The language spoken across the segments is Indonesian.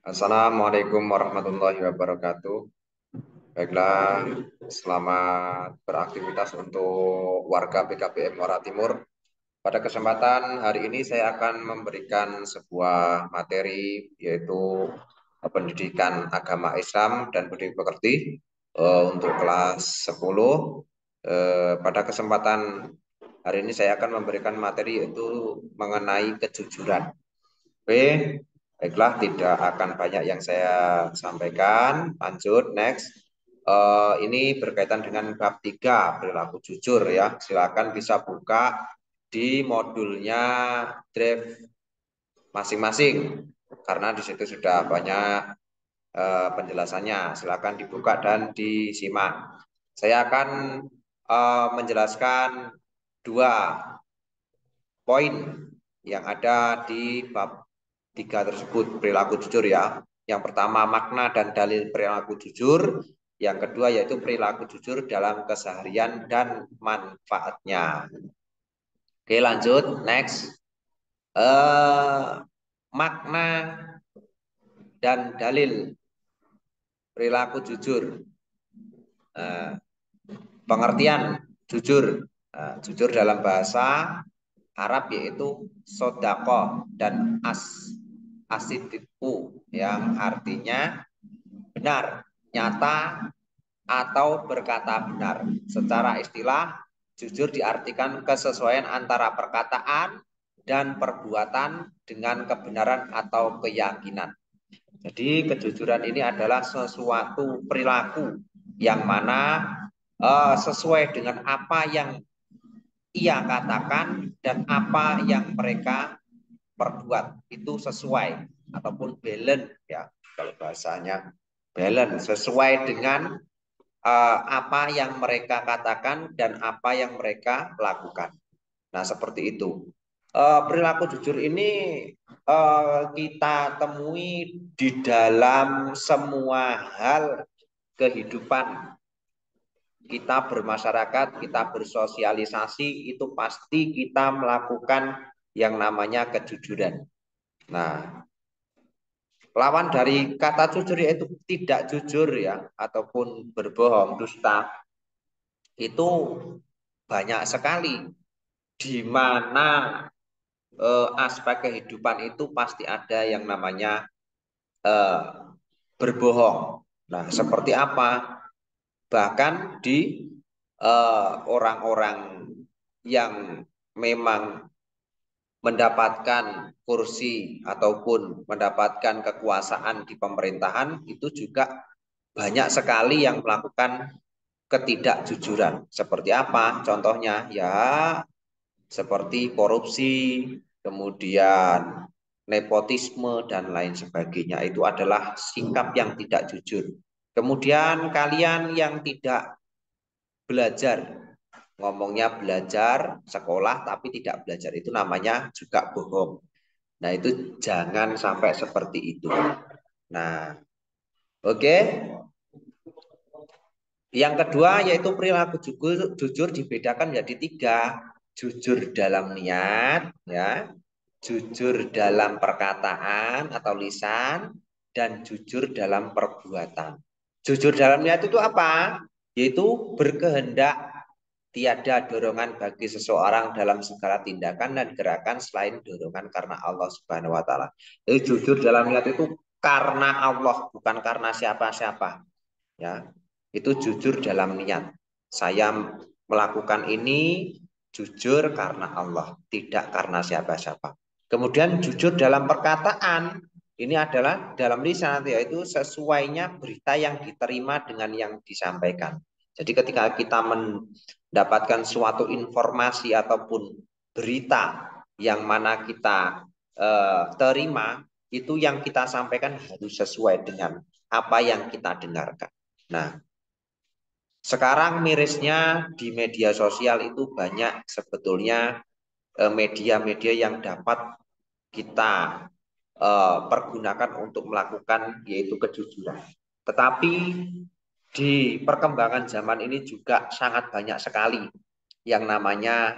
Assalamualaikum warahmatullahi wabarakatuh. Baiklah, selamat beraktivitas untuk warga PKBM Muara Timur. Pada kesempatan hari ini saya akan memberikan sebuah materi yaitu pendidikan agama Islam dan budi pekerti untuk kelas 10. Pada kesempatan hari ini saya akan memberikan materi yaitu mengenai kejujuran. Oke, baiklah, tidak akan banyak yang saya sampaikan. Lanjut, next. Ini berkaitan dengan bab 3 perilaku jujur ya. Silakan bisa buka di modulnya draft masing-masing karena di situ sudah banyak penjelasannya. Silakan dibuka dan disimak. Saya akan menjelaskan dua poin yang ada di bab 3 tersebut, perilaku jujur ya. Yang pertama makna dan dalil perilaku jujur, yang kedua yaitu perilaku jujur dalam keseharian dan manfaatnya. Oke, lanjut, next. Makna dan dalil perilaku jujur. Pengertian jujur. Jujur dalam bahasa Arab yaitu sodako dan asidiku yang artinya benar, nyata, atau berkata benar. Secara istilah, jujur diartikan kesesuaian antara perkataan dan perbuatan dengan kebenaran atau keyakinan. Jadi kejujuran ini adalah sesuatu perilaku yang mana sesuai dengan apa yang ia katakan dan apa yang mereka perbuat itu sesuai ataupun balance ya, kalau bahasanya balance, sesuai dengan apa yang mereka katakan dan apa yang mereka lakukan. Nah, seperti itu. Perilaku jujur ini kita temui di dalam semua hal kehidupan. Kita bermasyarakat, kita bersosialisasi, itu pasti kita melakukan yang namanya kejujuran. Nah, lawan dari kata jujur yaitu tidak jujur ya, ataupun berbohong, dusta. Itu banyak sekali di mana aspek kehidupan itu pasti ada yang namanya eh, berbohong. Nah, seperti apa? Bahkan di orang-orang yang memang mendapatkan kursi ataupun mendapatkan kekuasaan di pemerintahan itu juga banyak sekali yang melakukan ketidakjujuran. Seperti apa? Contohnya ya seperti korupsi, kemudian nepotisme dan lain sebagainya. Itu adalah sikap yang tidak jujur. Kemudian kalian yang tidak belajar, ngomongnya belajar sekolah tapi tidak belajar, itu namanya juga bohong. Nah, itu jangan sampai seperti itu. Nah, oke. Yang kedua yaitu perilaku jujur, jujur dibedakan menjadi tiga. Jujur dalam niat, ya, jujur dalam perkataan atau lisan, dan jujur dalam perbuatan. Jujur dalam niat itu apa? Yaitu berkehendak tiada dorongan bagi seseorang dalam segala tindakan dan gerakan selain dorongan karena Allah Subhanahu wa taala. Jadi jujur dalam niat itu karena Allah, bukan karena siapa-siapa. Ya, itu jujur dalam niat. Saya melakukan ini jujur karena Allah, tidak karena siapa-siapa. Kemudian jujur dalam perkataan, ini adalah dalam lisan, yaitu sesuainya berita yang diterima dengan yang disampaikan. Jadi ketika kita mendapatkan suatu informasi ataupun berita yang mana kita terima, itu yang kita sampaikan harus sesuai dengan apa yang kita dengarkan. Nah, sekarang mirisnya di media sosial itu banyak sebetulnya media-media yang dapat kita pergunakan untuk melakukan yaitu kejujuran. Tetapi di perkembangan zaman ini juga sangat banyak sekali yang namanya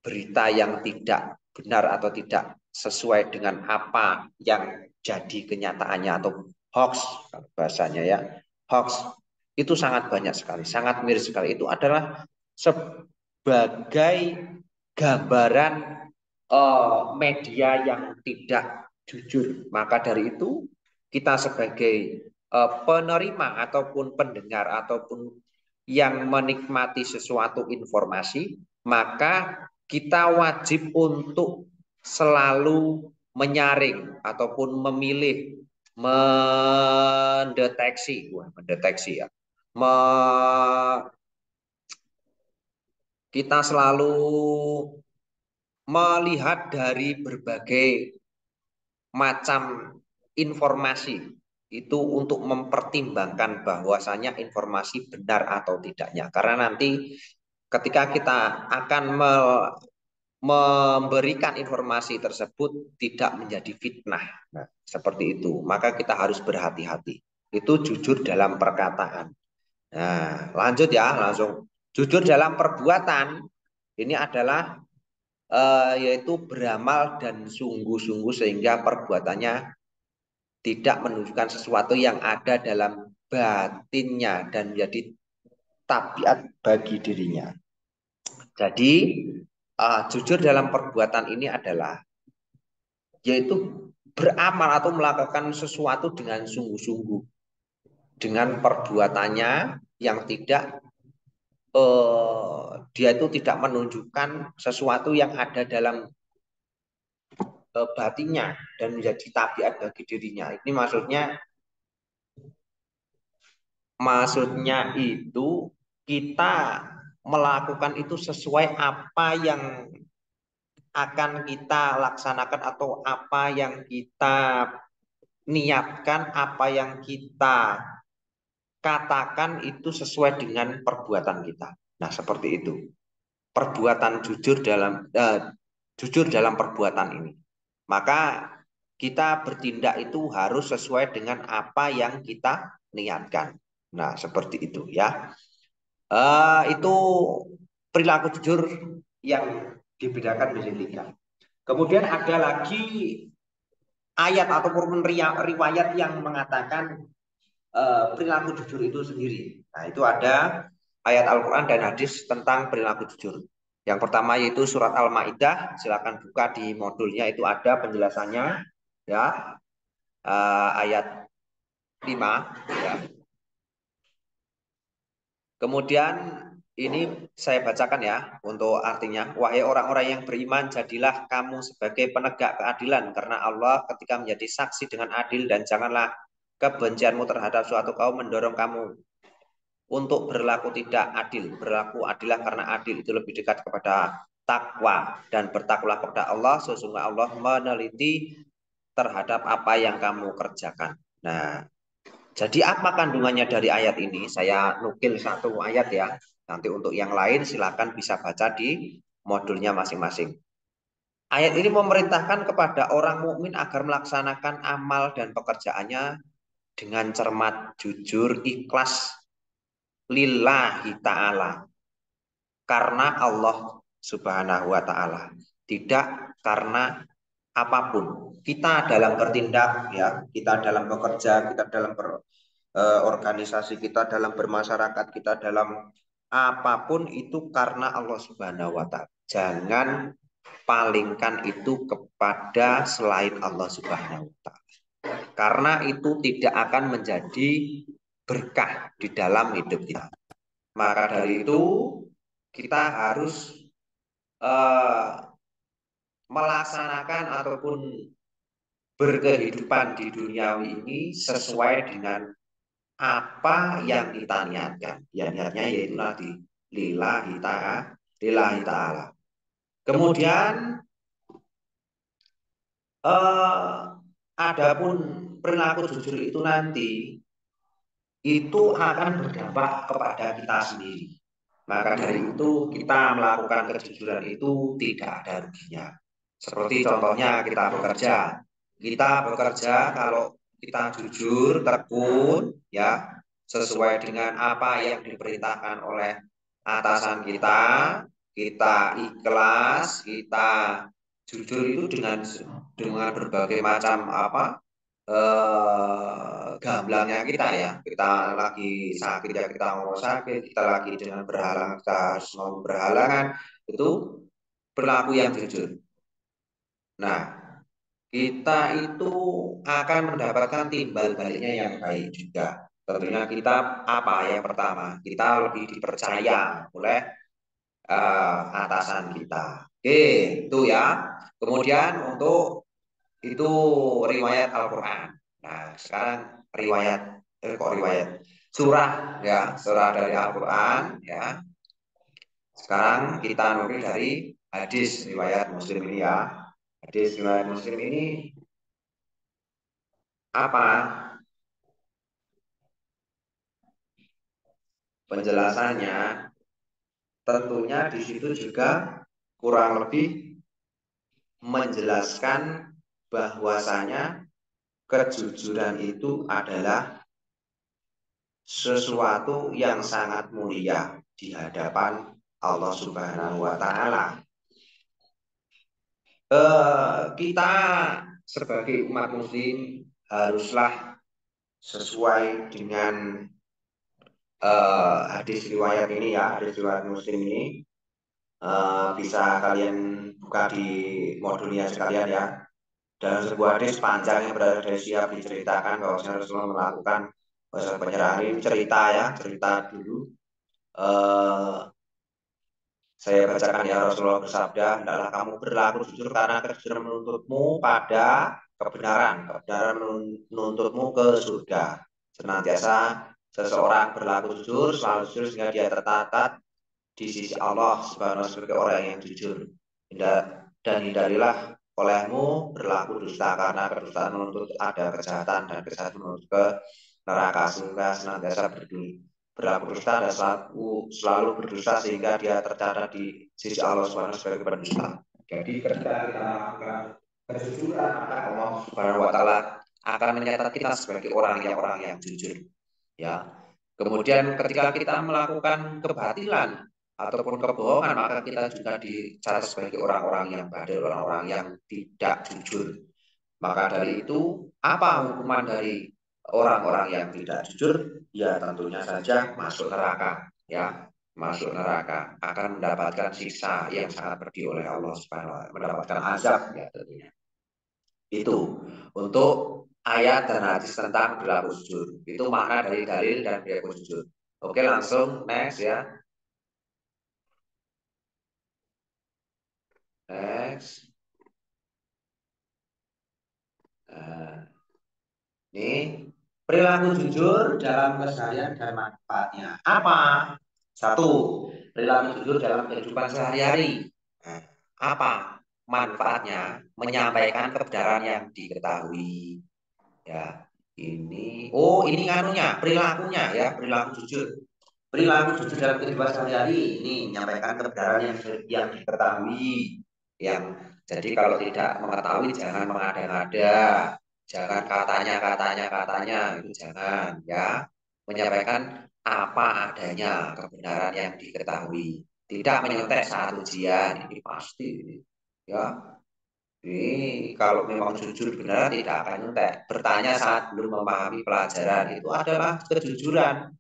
berita yang tidak benar atau tidak sesuai dengan apa yang jadi kenyataannya atau hoax bahasanya ya, hoax itu sangat banyak sekali, sangat miris sekali. Itu adalah sebagai gambaran media yang tidak jujur. Maka dari itu kita sebagai penerima ataupun pendengar ataupun yang menikmati sesuatu informasi, maka kita wajib untuk selalu menyaring ataupun memilih, mendeteksi ya, kita selalu melihat dari berbagai macam informasi itu untuk mempertimbangkan bahwasanya informasi benar atau tidaknya. Karena nanti ketika kita akan memberikan informasi tersebut tidak menjadi fitnah. Nah, seperti itu. Maka kita harus berhati-hati. Itu jujur dalam perkataan. Nah, lanjut ya, langsung. Jujur dalam perbuatan ini adalah yaitu beramal dan sungguh-sungguh sehingga perbuatannya tidak menunjukkan sesuatu yang ada dalam batinnya dan menjadi tabiat bagi dirinya. Jadi jujur dalam perbuatan ini adalah yaitu beramal atau melakukan sesuatu dengan sungguh-sungguh dengan perbuatannya yang tidak dia itu tidak menunjukkan sesuatu yang ada dalam batinnya dan menjadi tabiat bagi dirinya. Ini maksudnya itu kita melakukan itu sesuai apa yang akan kita laksanakan atau apa yang kita niatkan, apa yang kita katakan itu sesuai dengan perbuatan kita. Nah, seperti itu. Perbuatan jujur dalam perbuatan ini. Maka kita bertindak itu harus sesuai dengan apa yang kita niatkan. Nah, seperti itu ya. Itu perilaku jujur yang dibedakan menjadi tiga. Kemudian ada lagi ayat ataupun riwayat yang mengatakan perilaku jujur itu sendiri. Nah, itu ada ayat Al-Quran dan hadis tentang perilaku jujur. Yang pertama yaitu surat Al-Maidah, silakan buka di modulnya itu ada penjelasannya ya. Ayat 5 ya. Kemudian ini saya bacakan ya untuk artinya. Wahai orang-orang yang beriman, jadilah kamu sebagai penegak keadilan karena Allah ketika menjadi saksi dengan adil dan janganlah kebencianmu terhadap suatu kaum mendorong kamu untuk berlaku tidak adil. Berlaku adillah karena adil itu lebih dekat kepada takwa dan bertakwalah kepada Allah. Sesungguhnya Allah meneliti terhadap apa yang kamu kerjakan. Nah, jadi apa kandungannya dari ayat ini? Saya nukil satu ayat ya. Nanti untuk yang lain silakan bisa baca di modulnya masing-masing. Ayat ini memerintahkan kepada orang mukmin agar melaksanakan amal dan pekerjaannya dengan cermat, jujur, ikhlas lillahi ta'ala. Karena Allah subhanahu wa ta'ala. Tidak karena apapun. Kita dalam bertindak ya, kita dalam bekerja, kita dalam organisasi, kita dalam bermasyarakat, kita dalam apapun itu karena Allah Subhanahu wa taala. Jangan palingkan itu kepada selain Allah Subhanahu wa taala. Karena itu tidak akan menjadi berkah di dalam hidup kita. Maka dari itu kita harus melaksanakan ataupun berkehidupan di duniawi ini sesuai dengan apa yang kita niatkan. Ya niatnya yaitu nanti lillahi ta'ala. Kemudian adapun perilaku jujur itu nanti itu akan berdampak kepada kita sendiri. Maka dari itu kita melakukan kejujuran itu tidak ada ruginya. Seperti contohnya kita bekerja. Kita bekerja kalau kita jujur, tekun, ya sesuai dengan apa yang diperintahkan oleh atasan kita ikhlas, kita jujur itu dengan berbagai macam apa gamblangnya kita ya. Kita lagi sakit ya kita ngomong sakit, kita lagi dengan berhalangan kita harus ngomong berhalangan, itu perilaku yang jujur. Nah, kita itu akan mendapatkan timbal baliknya yang baik juga. Tentunya kita apa yang pertama, kita lebih dipercaya oleh atasan kita. Oke, itu ya. Kemudian untuk itu riwayat Al-Quran. Nah, sekarang riwayat, kok riwayat? Surah ya, surah dari Al-Quran ya. Sekarang kita nukil dari hadis riwayat Muslim ini ya. Hadis riwayat Muslim ini apa? Penjelasannya tentunya di situ juga kurang lebih menjelaskan bahwasanya kejujuran itu adalah sesuatu yang sangat mulia di hadapan Allah Subhanahu wa taala. Kita sebagai umat muslim haruslah sesuai dengan hadis riwayat ini ya, hadis riwayat Muslim ini. Bisa kalian buka di modulnya sekalian ya. Dalam sebuah hadis panjang yang berada dari siap diceritakan bahwa Rasulullah melakukan penyerahan ini, cerita ya, cerita dulu. Eh, saya bacakan ya, Rasulullah bersabda, hendaklah kamu berlaku jujur karena kejujuran menuntutmu pada kebenaran, kebenaran menuntutmu ke surga. Senantiasa seseorang berlaku jujur, selalu jujur sehingga dia tercatat di sisi Allah Subhanahu sebagai orang yang jujur. Dan hindarilah olehmu berlaku dusta karena kedustaan menuntut ada kejahatan dan kejahatan menuntut ke neraka, sehingga senantiasa berlaku dusta dan selalu berdusta sehingga dia tercatat di sisi Allah Subhanahu sebagai pendusta. Jadi ketika kita melakukan kejujuran, maka Allah Subhanahu wa taala akan mencatat kita sebagai orang yang jujur. Ya. Kemudian ketika kita melakukan kebatilan ataupun kebohongan, maka kita juga dicatat sebagai orang-orang yang badil, orang-orang yang tidak jujur. Maka dari itu, apa hukuman dari orang-orang yang tidak jujur? Ya tentunya saja masuk neraka, ya, masuk neraka akan mendapatkan siksa yang sangat pedih oleh Allah Subhanahu wa taala, mendapatkan azab ya tentunya. Itu untuk ayat dan hadis tentang berlaku jujur. Itu makna dari dalil dan berlaku jujur. Oke, langsung next ya. Next. Nah, ini perilaku jujur dalam keseharian dan manfaatnya. Apa? Satu, perilaku jujur dalam kehidupan sehari-hari. Nah, apa manfaatnya? Menyampaikan kebenaran yang diketahui. Ya, ini nganunya, perilakunya ya, perilaku jujur. Perilaku jujur dalam kehidupan sehari-hari ini menyampaikan kebenaran yang diketahui. Yang jadi kalau tidak mengetahui jangan mengada-ngada, jangan katanya itu jangan ya. Menyampaikan apa adanya kebenaran yang diketahui. Tidak menyontek saat ujian ini pasti ya. Ini kalau memang jujur benar tidak akan nyontek. Bertanya saat belum memahami pelajaran itu adalah kejujuran.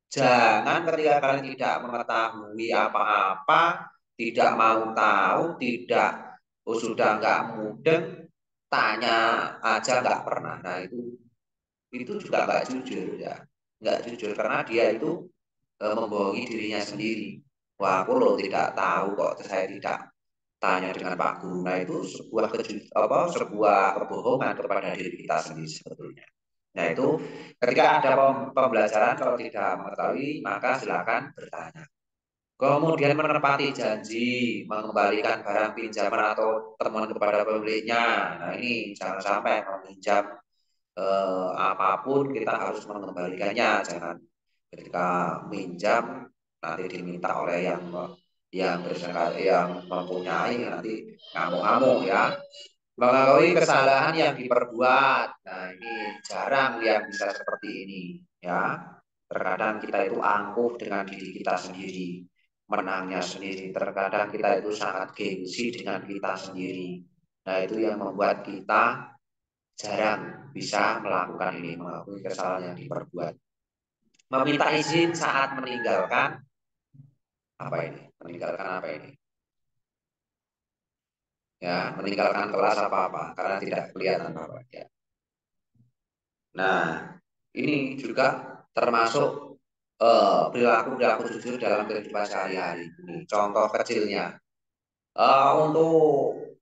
Jangan ketika kalian tidak mengetahui apa-apa, tidak mau tahu, tidak sudah nggak mudeng, tanya aja nggak pernah. Nah itu juga nggak jujur ya, nggak jujur karena dia itu membohongi dirinya sendiri. Wah, aku loh tidak tahu kok saya tidak tanya dengan Pak Guru. Nah itu sebuah kebohongan kepada diri kita sendiri sebetulnya. Nah itu ketika ada pembelajaran kalau tidak mengetahui maka silakan bertanya. Kemudian menepati janji, mengembalikan barang pinjaman atau temuan kepada pemiliknya. Nah ini jangan sampai meminjam apapun kita harus mengembalikannya. Jangan ketika minjam nanti diminta oleh yang mempunyai nanti ngamuk-ngamuk ya. Mengakui kesalahan yang diperbuat. Nah, ini jarang yang bisa seperti ini, ya. Terkadang kita itu angkuh dengan diri kita sendiri, menangnya sendiri. Terkadang kita itu sangat gengsi dengan kita sendiri. Nah, itu yang membuat kita jarang bisa melakukan ini, mengakui kesalahan yang diperbuat. Meminta izin saat meninggalkan apa ini? Meninggalkan apa ini? Ya, meninggalkan kelas apa-apa karena tidak kelihatan apa ya. Nah, ini juga termasuk perilaku-perilaku jujur dalam kehidupan sehari-hari. Ini contoh kecilnya. Untuk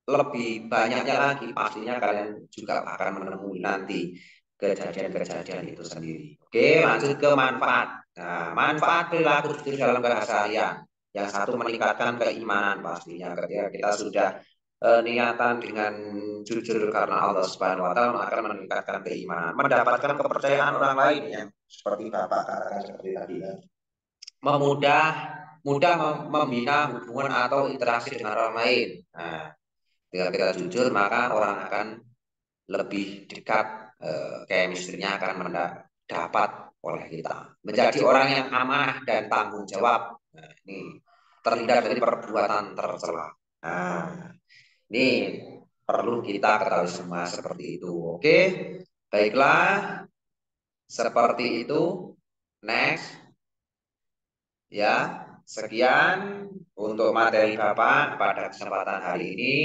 lebih banyaknya lagi, pastinya kalian juga akan menemui nanti kejadian-kejadian itu sendiri. Oke, lanjut ke manfaat. Nah, manfaat perilaku jujur dalam keseharian. Yang satu meningkatkan keimanan pastinya. Ketika kita sudah niatan dengan jujur karena Allah Subhanahu wa taala akan meningkatkan keimanan, mendapatkan kepercayaan orang lain yang seperti Bapak katakan seperti tadi ya. Memudah mudah membina hubungan atau interaksi dengan orang lain. Nah, ketika kita jujur maka orang akan lebih dekat, chemistry-nya akan mendapat oleh kita. Menjadi orang yang amanah dan tanggung jawab. Nah, ini terhindar dari perbuatan tercela. Nah, ini perlu kita ketahui semua seperti itu. Oke, baiklah, seperti itu. Next, ya. Sekian untuk materi Bapak pada kesempatan hari ini.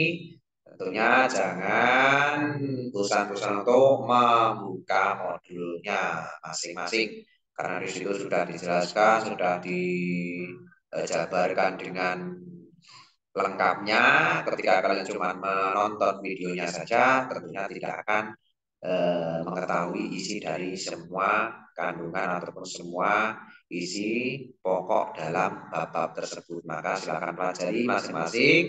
Tentunya jangan bosan-bosan untuk membuka modulnya masing-masing. Karena di situ sudah dijelaskan, sudah dijabarkan dengan lengkapnya. Ketika kalian cuma menonton videonya saja, tentunya tidak akan mengetahui isi dari semua kandungan ataupun semua isi pokok dalam bab-bab tersebut. Maka silakan pelajari masing-masing.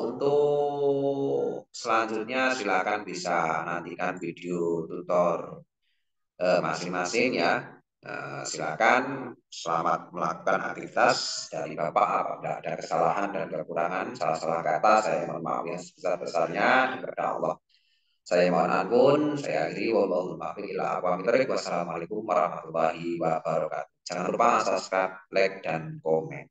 Untuk selanjutnya silakan bisa nantikan video tutor masing-masing ya. Silakan, selamat melakukan aktivitas dari Bapak. Apabila ada kesalahan dan kekurangan, salah-salah kata, saya mohon maaf yang sebesar-besarnya kepada Allah. Saya mohon ampun, saya akhiri. Wassalamualaikum warahmatullahi wabarakatuh. Jangan lupa subscribe, like, dan komen.